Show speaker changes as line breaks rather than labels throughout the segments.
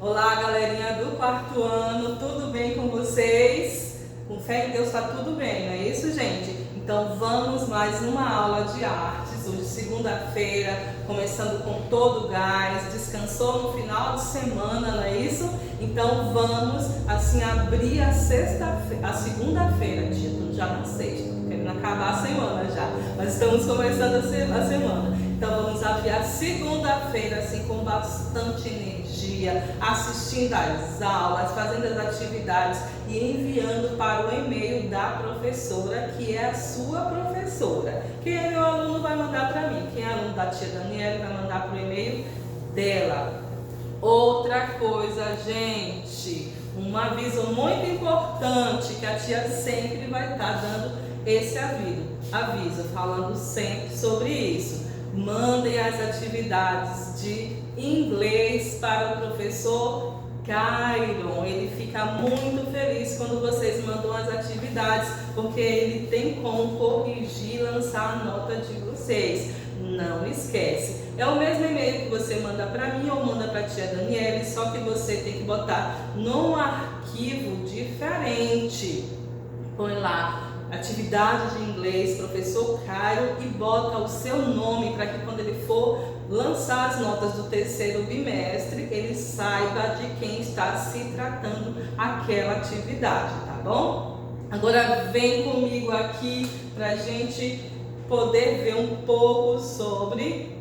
Olá, galerinha do quarto ano, tudo bem com vocês? Com fé em Deus tá tudo bem, não é isso, gente? Então vamos mais uma aula de artes, hoje segunda-feira, começando com todo o gás, descansou no final de semana, não é isso? Então vamos assim abrir a segunda-feira, já na sexta, querendo acabar a semana já, mas estamos começando a semana. Então vamos abrir a segunda-feira assim com bastante energia, assistindo às aulas, fazendo as atividades e enviando para o e-mail da professora, que é a sua professora. Quem é meu aluno vai mandar para mim, quem é aluno da tia Daniela vai mandar para o e-mail dela. Outra coisa, gente, um aviso muito importante que a tia sempre vai estar dando esse aviso, falando sempre sobre isso. Mandem as atividades de inglês para o professor Cairon. Ele fica muito feliz quando vocês mandam as atividades, porque ele tem como corrigir e lançar a nota de vocês. Não esquece. É o mesmo e-mail que você manda para mim ou manda para a tia Daniela, só que você tem que botar num arquivo diferente. Põe lá atividade de inglês, professor Cairo, e bota o seu nome para que quando ele for lançar as notas do terceiro bimestre, ele saiba de quem está se tratando aquela atividade, tá bom? Agora vem comigo aqui para a gente poder ver um pouco sobre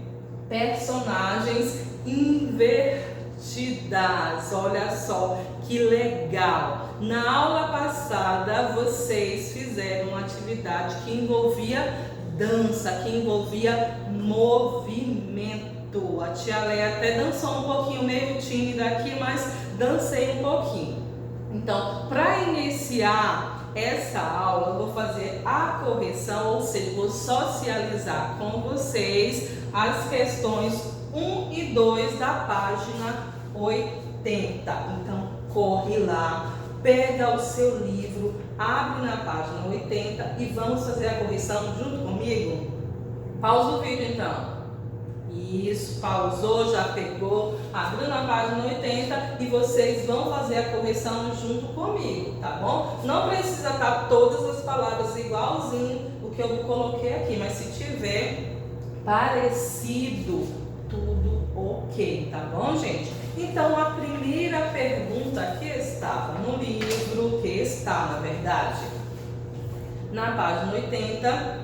personagens invertidas. Olha só que legal! Na aula passada vocês fizeram uma atividade que envolvia dança, que envolvia movimento. A tia Leia até dançou um pouquinho, meio tímida aqui, mas dancei um pouquinho. Então, para iniciar essa aula, eu vou fazer a correção, ou seja, vou socializar com vocês as questões 1 e 2 da página 80. Então, corre lá, pega o seu livro, abre na página 80 e vamos fazer a correção junto comigo? Pausa o vídeo então. Isso, pausou, já pegou, abriu na página 80 e vocês vão fazer a correção junto comigo, tá bom? Não precisa estar todas as palavras igualzinho o que eu coloquei aqui, mas se tiver parecido, tudo ok, tá bom, gente? Então, a primeira pergunta que estava no livro, na verdade, na página 80,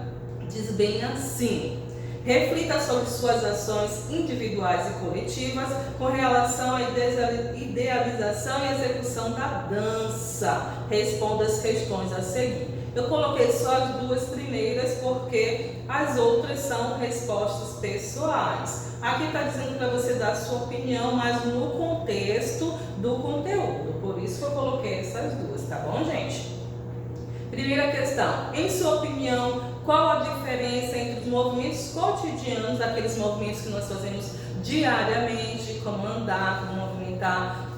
diz bem assim: reflita sobre suas ações individuais e coletivas com relação à idealização e execução da dança. Responda as questões a seguir. Eu coloquei só as duas primeiras porque as outras são respostas pessoais. Aqui está dizendo para você dar a sua opinião, mas no contexto do conteúdo. Por isso que eu coloquei essas duas, tá bom, gente? Primeira questão. Em sua opinião, qual a diferença entre os movimentos cotidianos, aqueles movimentos que nós fazemos diariamente, como andar, como movimentar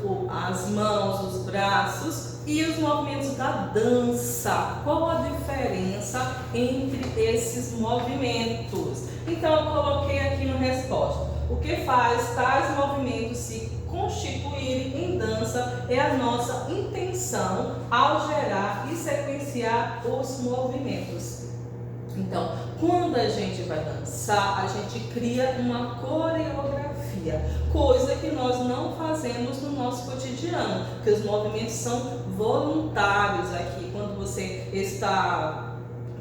as mãos, os braços, e os movimentos da dança? Qual a diferença entre esses movimentos? Então, eu coloquei aqui na resposta: o que faz tais movimentos se constituírem em dança é a nossa intenção ao gerar e sequenciar os movimentos. Então, quando a gente vai dançar, a gente cria uma coreografia, coisa que nós não fazemos no nosso cotidiano, porque os movimentos são voluntários aqui. Quando você está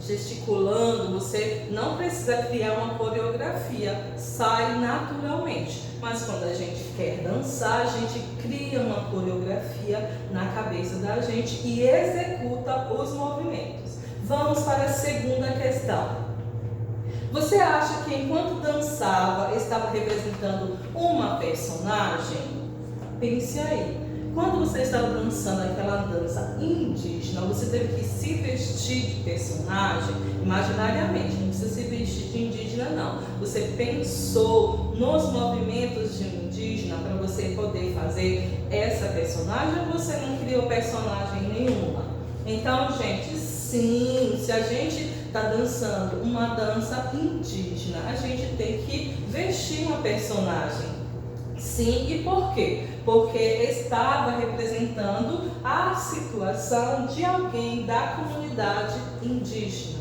gesticulando, você não precisa criar uma coreografia, sai naturalmente. Mas quando a gente quer dançar, a gente cria uma coreografia na cabeça da gente e executa os movimentos. Vamos para a segunda questão. Você acha que enquanto dançava estava representando uma personagem? Pense aí. Quando você estava dançando aquela dança indígena, você teve que se vestir de personagem imaginariamente, não precisa se vestir de indígena não. Você pensou nos movimentos de um indígena para você poder fazer essa personagem, ou você não criou personagem nenhuma? Então, gente, sim, se a gente está dançando uma dança indígena, a gente tem que vestir uma personagem. Sim, e por quê? Porque estava representando a situação de alguém da comunidade indígena.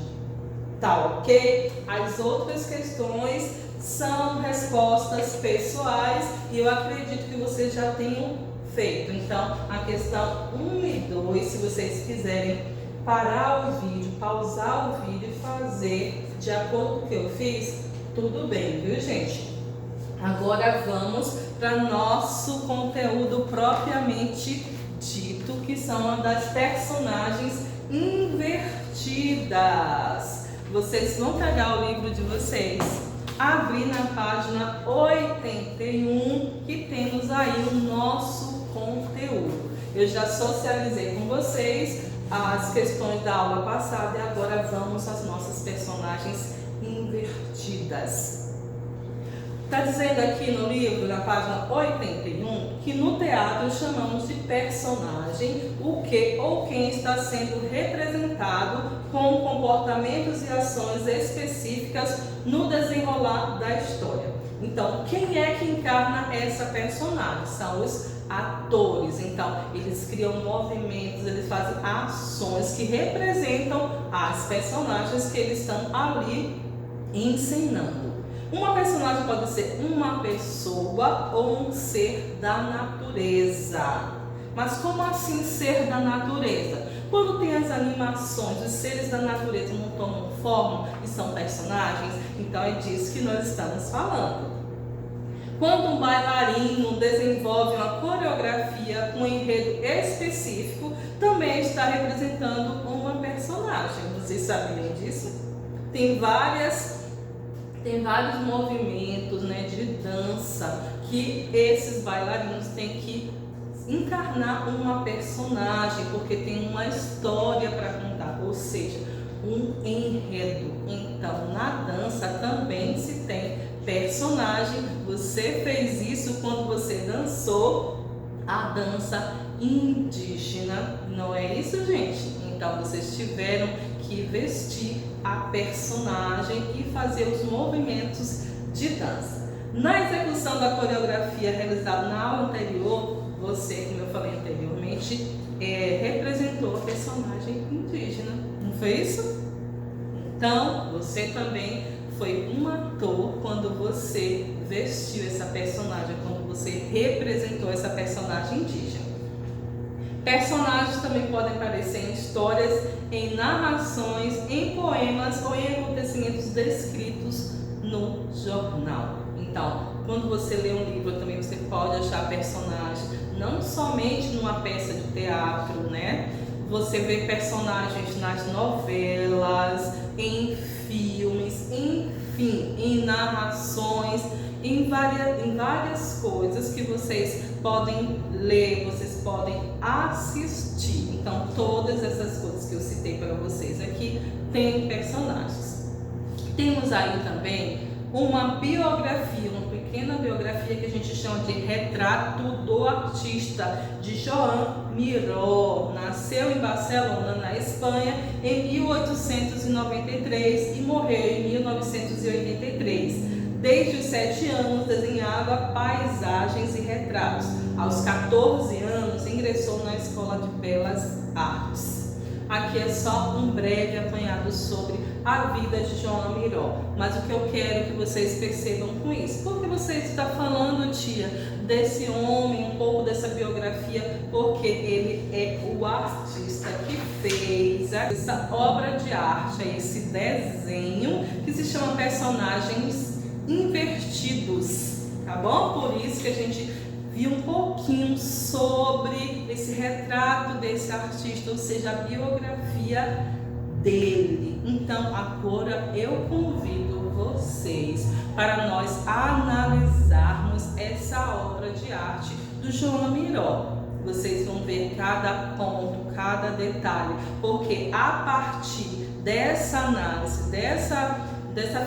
Tá ok? As outras questões são respostas pessoais e eu acredito que vocês já tenham feito. Então, a questão 1 e 2, se vocês quiserem parar o vídeo, pausar o vídeo e fazer de acordo com o que eu fiz, tudo bem, viu, gente? Agora vamos para nosso conteúdo propriamente dito, que são das personagens invertidas. Vocês vão pegar o livro de vocês, abrir na página 81, que temos aí o nosso conteúdo. Eu já socializei com vocês as questões da aula passada e agora vamos às nossas personagens invertidas. Está dizendo aqui no livro, na página 81, que no teatro chamamos de personagem o que ou quem está sendo representado com comportamentos e ações específicas no desenrolar da história. Então, quem é que encarna essa personagem? São os atores. Então, eles criam movimentos, eles fazem ações que representam as personagens que eles estão ali encenando. Uma personagem pode ser uma pessoa ou um ser da natureza. Mas como assim ser da natureza? Quando tem as animações, os seres da natureza não tomam forma e são personagens, então é disso que nós estamos falando. Quando um bailarino desenvolve uma coreografia com um enredo específico, também está representando uma personagem. Vocês sabiam disso? Tem vários movimentos, né, de dança que esses bailarinos têm que encarnar uma personagem, porque tem uma história para contar, ou seja, um enredo. Então, na dança também se tem personagem. Você fez isso quando você dançou a dança indígena, não é isso, gente? Então, vocês tiveram que vestir a personagem e fazer os movimentos de dança. Na execução da coreografia realizada na aula anterior, você, como eu falei anteriormente, representou a personagem indígena, não foi isso? Então, você também foi um ator quando você vestiu essa personagem, quando você representou essa personagem indígena. Personagens também podem aparecer em histórias, em narrações, em poemas ou em acontecimentos descritos no jornal. Então, quando você lê um livro, também você pode achar personagens, não somente numa peça de teatro, né? Você vê personagens nas novelas, em filmes, enfim, em narrações, em várias coisas que vocês podem ler, vocês podem assistir. Então, todas essas coisas que eu citei para vocês aqui têm personagens. Temos aí também uma biografia, uma pequena biografia que a gente chama de Retrato do Artista, de Joan Miró. Nasceu em Barcelona, na Espanha, em 1893 e morreu em 1983. Desde os 7 anos desenhava paisagens e retratos. Aos 14 anos ingressou na Escola de Belas Artes. Aqui é só um breve apanhado sobre a vida de Joan Miró. Mas o que eu quero que vocês percebam com isso? Por que você está falando, tia, desse homem, um pouco dessa biografia? Porque ele é o artista que fez essa obra de arte, esse desenho que se chama Personagens Invertidos, tá bom? Por isso que a gente viu um pouquinho sobre esse retrato desse artista, ou seja, a biografia dele. Então, agora eu convido vocês para nós analisarmos essa obra de arte do Joan Miró. Vocês vão ver cada ponto, cada detalhe, porque a partir dessa análise, dessa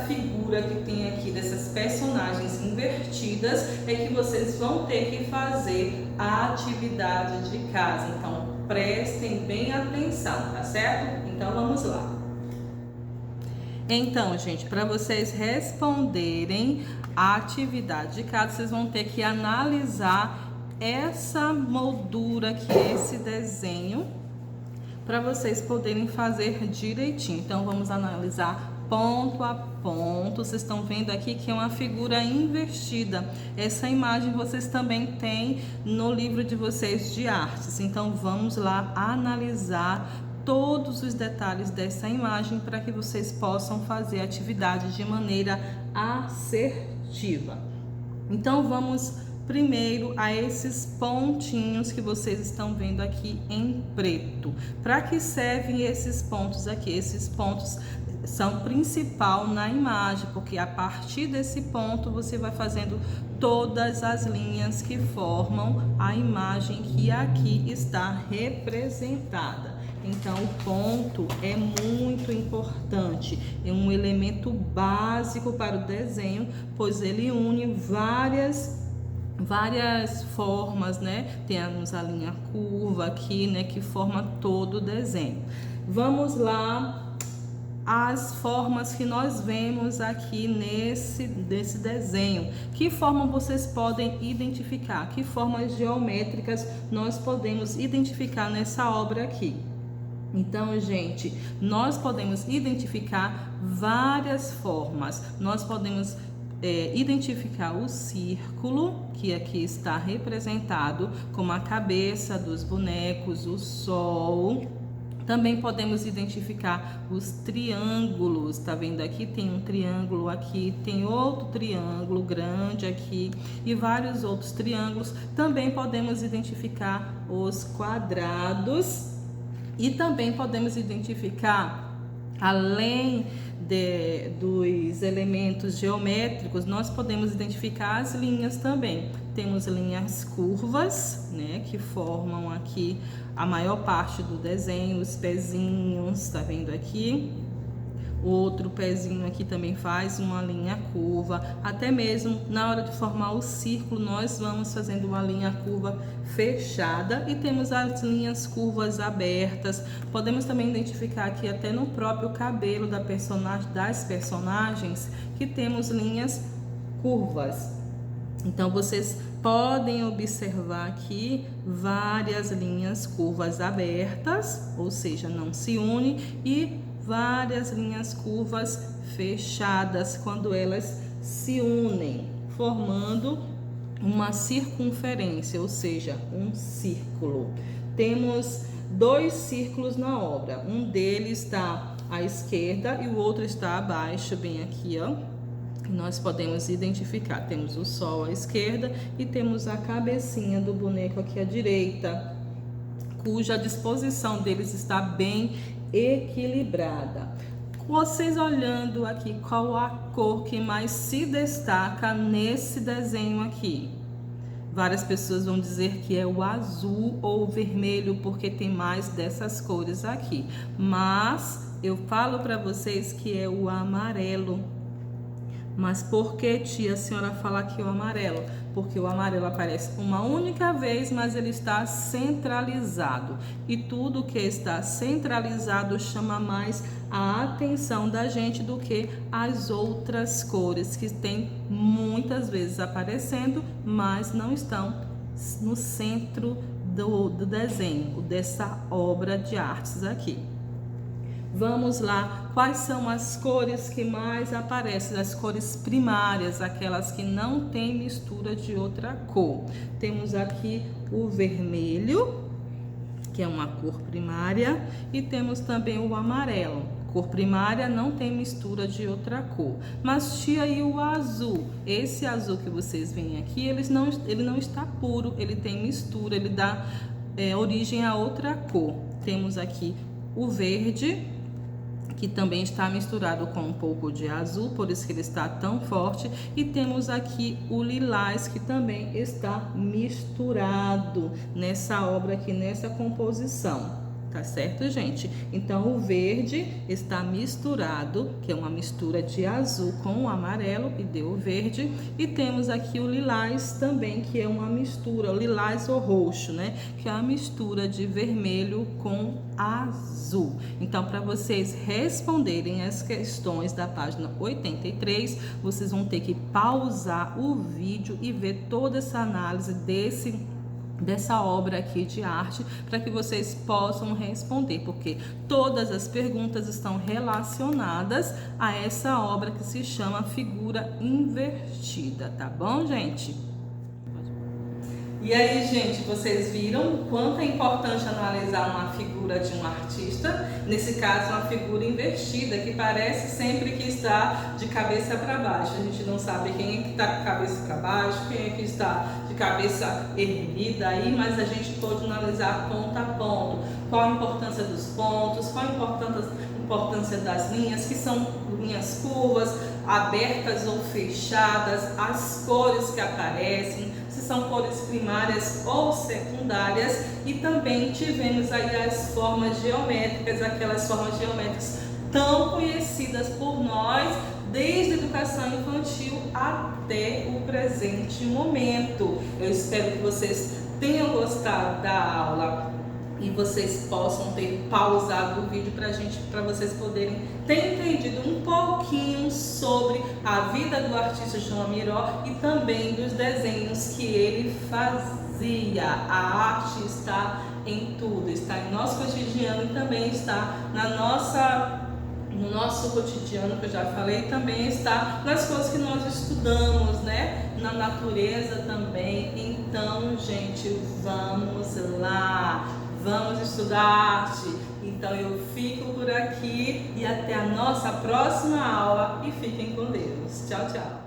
figura que tem aqui, dessas personagens invertidas, é que vocês vão ter que fazer a atividade de casa. Então, prestem bem atenção, tá certo? Então, vamos lá. Então, gente, para vocês responderem a atividade de casa, vocês vão ter que analisar essa moldura aqui, esse desenho, para vocês poderem fazer direitinho. Então, vamos analisar ponto a ponto. Vocês estão vendo aqui que é uma figura invertida. Essa imagem vocês também têm no livro de vocês de artes. Então, vamos lá analisar todos os detalhes dessa imagem para que vocês possam fazer a atividade de maneira assertiva. Então, vamos primeiro a esses pontinhos que vocês estão vendo aqui em preto. Para que servem esses pontos aqui? Esses pontos são principal na imagem, porque a partir desse ponto você vai fazendo todas as linhas que formam a imagem que aqui está representada. Então, o ponto é muito importante, é um elemento básico para o desenho, pois ele une várias formas, né? Temos a linha curva aqui, né, que forma todo o desenho. Vamos lá, as formas que nós vemos aqui nesse desenho. Que forma vocês podem identificar? Que formas geométricas nós podemos identificar nessa obra aqui? Então, gente, nós podemos identificar várias formas. Nós podemos identificar o círculo, que aqui está representado como a cabeça dos bonecos, o sol. Também podemos identificar os triângulos. Tá vendo aqui? Tem um triângulo aqui, tem outro triângulo grande aqui e vários outros triângulos. Também podemos identificar os quadrados. E também podemos identificar, além dos elementos geométricos, nós podemos identificar as linhas também. Temos linhas curvas, né, que formam aqui a maior parte do desenho, os pezinhos, tá vendo aqui? Outro pezinho aqui também faz uma linha curva. Até mesmo na hora de formar o círculo, nós vamos fazendo uma linha curva fechada. E temos as linhas curvas abertas. Podemos também identificar aqui até no próprio cabelo das personagens que temos linhas curvas. Então, vocês podem observar aqui várias linhas curvas abertas, ou seja, não se une, e várias linhas curvas fechadas quando elas se unem, formando uma circunferência, ou seja, um círculo. Temos dois círculos na obra, um deles está à esquerda e o outro está abaixo, bem aqui, ó. Nós podemos identificar, temos o sol à esquerda e temos a cabecinha do boneco aqui à direita, cuja disposição deles está bem equilibrada. Vocês olhando aqui, qual a cor que mais se destaca nesse desenho aqui? Várias pessoas vão dizer que é o azul ou o vermelho, porque tem mais dessas cores aqui. Mas eu falo para vocês que é o amarelo. Mas por que, tia, a senhora fala que é o amarelo? Porque o amarelo aparece uma única vez, mas ele está centralizado. E tudo que está centralizado chama mais a atenção da gente do que as outras cores, que tem muitas vezes aparecendo, mas não estão no centro do desenho, dessa obra de artes aqui. Vamos lá, quais são as cores que mais aparecem? As cores primárias, aquelas que não tem mistura de outra cor. Temos aqui o vermelho, que é uma cor primária, e temos também o amarelo. Cor primária não tem mistura de outra cor. Mas tia, e o azul? Esse azul que vocês veem aqui, ele não está puro, ele tem mistura, ele dá origem a outra cor. Temos aqui o verde, que também está misturado com um pouco de azul, por isso que ele está tão forte. E temos aqui o lilás, que também está misturado nessa obra aqui, nessa composição. Tá certo, gente? Então o verde está misturado, que é uma mistura de azul com o amarelo e deu o verde. E temos aqui o lilás também, que é uma mistura, o lilás ou roxo, né? Que é a mistura de vermelho com azul. Então, para vocês responderem as questões da página 83, vocês vão ter que pausar o vídeo e ver toda essa análise dessa obra aqui de arte, para que vocês possam responder, porque todas as perguntas estão relacionadas a essa obra que se chama Figura Invertida, tá bom, gente? E aí, gente, vocês viram o quanto é importante analisar uma figura de um artista, nesse caso uma figura invertida, que parece sempre que está de cabeça para baixo. A gente não sabe quem é que está com a cabeça para baixo, quem é que está de cabeça erguida aí, mas a gente pode analisar ponto a ponto. Qual a importância dos pontos, qual a importância das linhas, que são linhas curvas, abertas ou fechadas, as cores que aparecem, se são cores primárias ou secundárias, e também tivemos aí as formas geométricas, aquelas formas geométricas tão conhecidas por nós desde a educação infantil até o presente momento. Eu espero que vocês tenham gostado da aula e vocês possam ter pausado o vídeo para vocês poderem ter entendido um pouquinho sobre a vida do artista João Miró e também dos desenhos que ele fazia. A arte está em tudo, está em nosso cotidiano e também está no nosso cotidiano, que eu já falei, também está nas coisas que nós estudamos, né? Na natureza também. Então, gente, vamos lá! Vamos estudar arte. Então eu fico por aqui e até a nossa próxima aula e fiquem com Deus. Tchau, tchau.